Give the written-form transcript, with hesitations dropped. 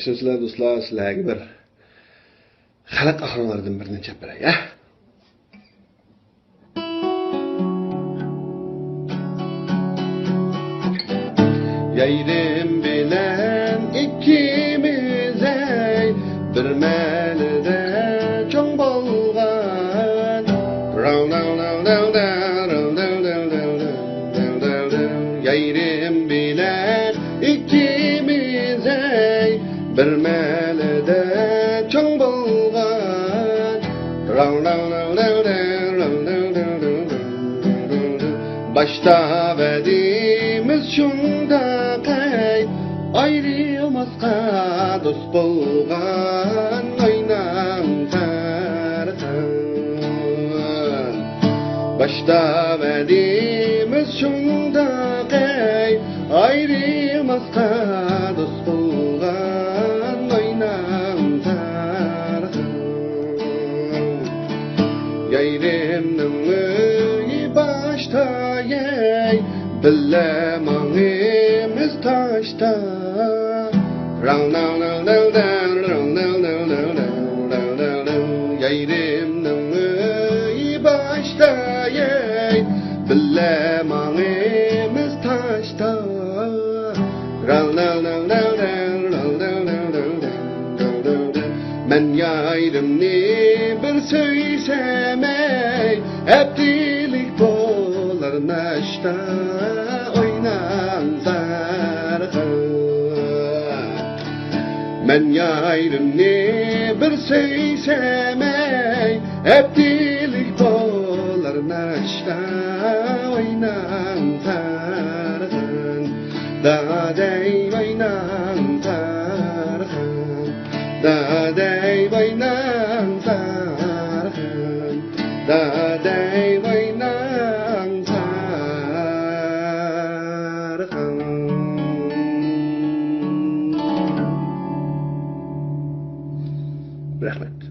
Sizlar do'stlar, sizlarga bir xalq qahramonlaridan birini chapiray, ya. Yayrim bilen ikkimiz bir melide çoğ bolgan. Yayrim bilen ikkimiz bir melide çoğ bolgan. Başta verdiğimiz şunda kay ayrılmazqa dost bolgan oynan tarixan. Başta verdiğimiz şunda kay ayrılmazqa dost bolgan oynan tarixan. Yayrimning öyi başta yey bilemağımız taşta. Yayrimning öyi başta yey bilemağımız taşta. Men yayrimni bir söysemey heptilik bolar naşta oynan sarıqın. Men yayrimni bir söysemey heptilik bolar naşta oynan sarıqın. Daday oynan sarıqın. Daday oynan sarıqın. Daday oynan sarıqın. Rahmet.